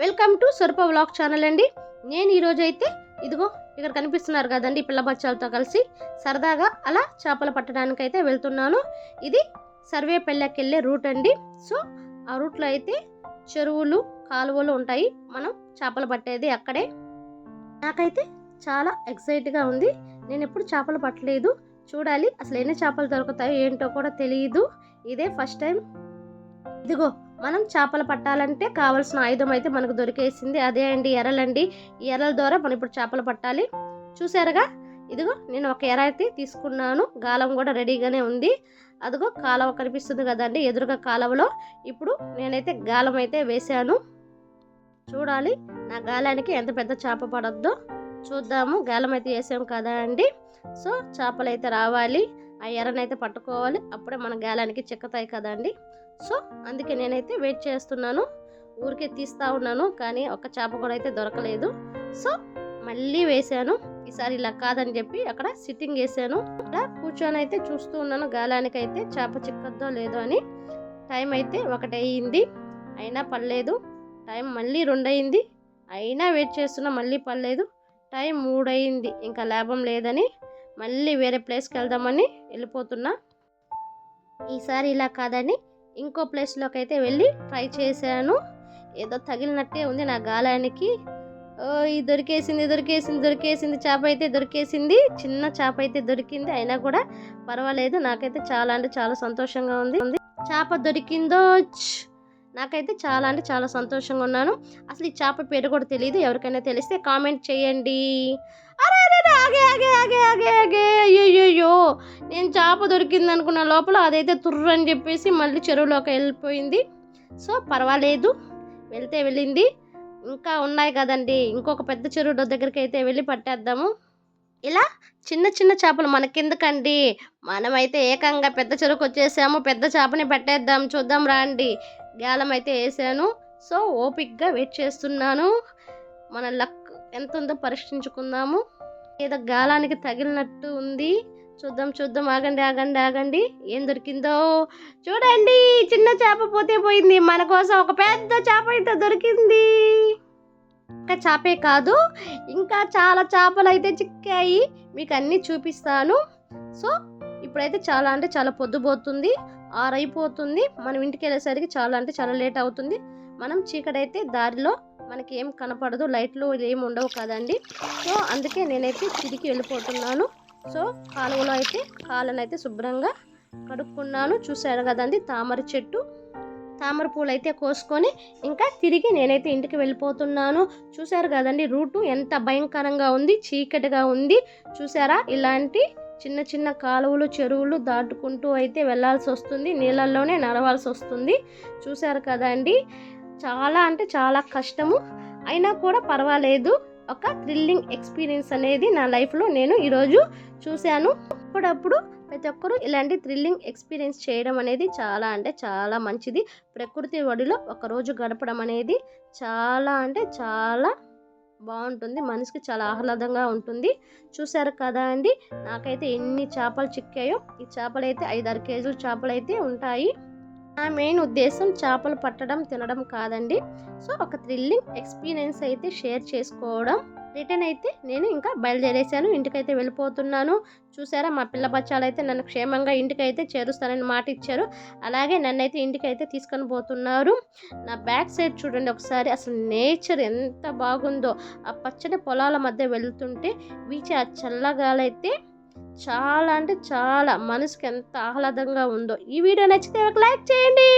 Welcome to Swaroopa vlog channel అండి. నేను ఈరోజు అయితే ఇదిగో ఇక్కడ కనిపిస్తున్నారు కదండి పిల్ల బచ్చాలతో కలిసి సరదాగా అలా చేపలు పట్టడానికి అయితే వెళ్తున్నాను. ఇది సర్వేపల్లికి వెళ్ళే రూట్ అండి. సో ఆ రూట్లో అయితే చెరువులు కాలువలు ఉంటాయి, మనం చేపలు పట్టేది అక్కడే. నాకైతే చాలా ఎక్సైట్గా ఉంది. నేను ఎప్పుడు చేపలు పట్టలేదు, చూడాలి అసలు ఎన్ని చేపలు దొరుకుతాయో ఏంటో కూడా తెలియదు. ఇదే ఫస్ట్ టైం. ఇదిగో మనం చేపలు పట్టాలంటే కావాల్సిన ఆయుధం అయితే మనకు దొరికేసింది, అదే అండి ఎరలండి. ఈ ఎరల ద్వారా మనం ఇప్పుడు చేపలు పట్టాలి. చూసారుగా, ఇదిగో నేను ఒక ఎర అయితే తీసుకున్నాను, గాలం కూడా రెడీగానే ఉంది. అదిగో కాలువ కనిపిస్తుంది కదండి, ఎదురుగా కాలువలో ఇప్పుడు నేనైతే గాలం అయితే వేసాను. చూడాలి నా గాలానికి ఎంత పెద్ద చేప పడద్దో చూద్దాము. గాలం అయితే వేసాము కదా అండి. సో చేపలు అయితే రావాలి, ఆ ఎరనైతే పట్టుకోవాలి, అప్పుడే మన గాలానికి చిక్కుతాయి కదండి. సో అందుకే నేనైతే వెయిట్ చేస్తున్నాను, ఊరికే తీస్తూ ఉన్నాను, కానీ ఒక చేప కూడా అయితే దొరకలేదు. సో మళ్ళీ వేసాను, ఈసారి ఇలా కాదని చెప్పి అక్కడ సిట్టింగ్ వేసాను. అక్కడ కూర్చొని అయితే చూస్తూ ఉన్నాను గాలానికి అయితే చేప చిక్కద్దో లేదో అని. టైం అయితే 1 అయ్యింది, అయినా పడలేదు. టైం మళ్ళీ 2 అయింది, అయినా వెయిట్ చేస్తున్నా, మళ్ళీ పడలేదు. టైం 3 అయింది, ఇంకా లాభం లేదని మళ్ళీ వేరే ప్లేస్కి వెళ్దామని వెళ్ళిపోతున్నా. ఈసారి ఇలా కాదని ఇంకో ప్లేస్లోకి అయితే వెళ్ళి ట్రై చేశాను. ఏదో తగిలినట్టే ఉంది నా గాలానికి. దొరికేసింది దొరికేసింది దొరికేసింది చేప అయితే దొరికేసింది. చిన్న చేప అయితే దొరికింది, అయినా కూడా పర్వాలేదు. నాకైతే చాలా అంటే చాలా సంతోషంగా ఉంది. చేప దొరికిందో, నాకైతే చాలా అంటే చాలా సంతోషంగా ఉన్నాను. అసలు ఈ చేప పేరు కూడా తెలియదు, ఎవరికైనా తెలిస్తే కామెంట్ చేయండి. అరే ఆగే ఆగే ఆగే ఆగే ఆగే అయ్యో, నేను చేప దొరికింది అనుకున్న లోపల అదైతే తుర్రు అని చెప్పేసి మళ్ళీ చెరువులోకి వెళ్ళిపోయింది. సో పర్వాలేదు, వెళ్తే వెళ్ళింది. ఇంకా ఉన్నాయి కదండి, ఇంకొక పెద్ద చెరువు దగ్గరికి అయితే వెళ్ళి పట్టేద్దాము. ఇలా చిన్న చిన్న చేపలు మనకెందుకండి, మనమైతే ఏకంగా పెద్ద చెరువుకి వచ్చేసాము, పెద్ద చేపని పట్టేద్దాం, చూద్దాం రండి. గాలం అయితే వేసాను. సో ఓపిక్గా వెయిట్ చేస్తున్నాను, మన లక్ ఎంత ఉందో పరీక్షించుకుందాము. ఏదో గాలానికి తగిలినట్టు ఉంది, చూద్దాం చూద్దాం. ఆగండి ఆగండి ఆగండి, ఏం దొరికిందో చూడండి. చిన్న చేప పోతే పోయింది, మన కోసం ఒక పెద్ద చేప అయితే దొరికింది. ఇంకా చేపే కాదు, ఇంకా చాలా చేపలు అయితే చిక్కాయి, మీకు అన్నీ చూపిస్తాను. సో ఇప్పుడైతే చాలా అంటే చాలా పొద్దుపోతుంది, 6 అయిపోతుంది. మనం ఇంటికి వెళ్ళేసరికి చాలా అంటే చాలా లేట్ అవుతుంది. మనం చీకటైతే దారిలో మనకి ఏం కనపడదు, లైట్లు ఏమి ఉండవు కదండి. సో అందుకే నేనైతే తిరిగి వెళ్ళిపోతున్నాను. సో కాలువలో అయితే కాళ్ళనైతే శుభ్రంగా కడుక్కున్నాను. చూశారు కదండి తామర చెట్టు, తామర పూలు అయితే కోసుకొని ఇంకా తిరిగి నేనైతే ఇంటికి వెళ్ళిపోతున్నాను. చూశారు కదండి రూటు ఎంత భయంకరంగా ఉంది, చీకటిగా ఉంది. చూసారా, ఇలాంటి చిన్న చిన్న కాలువలు చెరువులు దాటుకుంటూ అయితే వెళ్ళాల్సి వస్తుంది, నీళ్ళల్లోనే నడవాల్సి వస్తుంది. చూశారు కదండి, చాలా అంటే చాలా కష్టము, అయినా కూడా పర్వాలేదు. ఒక థ్రిల్లింగ్ ఎక్స్పీరియన్స్ అనేది నా లైఫ్లో నేను ఈరోజు చూశాను. అప్పుడప్పుడు ప్రతి ఒక్కరూ ఇలాంటి థ్రిల్లింగ్ ఎక్స్పీరియన్స్ చేయడం అనేది చాలా అంటే చాలా మంచిది. ప్రకృతి ఒడిలో ఒకరోజు గడపడం అనేది చాలా అంటే చాలా బాగుంటుంది, మనసుకి చాలా ఆహ్లాదంగా ఉంటుంది. చూసారు కదా అండి, నాకైతే ఎన్ని చేపలు చిక్కాయో. ఈ చేపలు అయితే 5-6 కేజీల చేపలు అయితే ఉంటాయి. నా మెయిన్ ఉద్దేశం చేపలు పట్టడం తినడం కాదండి. సో ఒక థ్రిల్లింగ్ ఎక్స్పీరియన్స్ అయితే షేర్ చేసుకోవడం. రిటర్న్ అయితే నేను ఇంకా బయలుదేరేసాను, ఇంటికైతే వెళ్ళిపోతున్నాను. చూసారా, మా పిల్ల బచ్చాలు అయితే నన్ను క్షేమంగా ఇంటికైతే చేరుస్తానని మాట ఇచ్చారు. అలాగే నన్నైతే ఇంటికైతే తీసుకొని పోతున్నారు. నా బ్యాక్ సైడ్ చూడండి ఒకసారి, అసలు నేచర్ ఎంత బాగుందో. ఆ పచ్చడి పొలాల మధ్య వెళ్తుంటే వీచే ఆ చల్లగాలైతే చాలా అంటే చాలా మనసుకి ఎంత ఆహ్లాదంగా ఉందో. ఈ వీడియో నచ్చితే ఒక లైక్ చేయండి.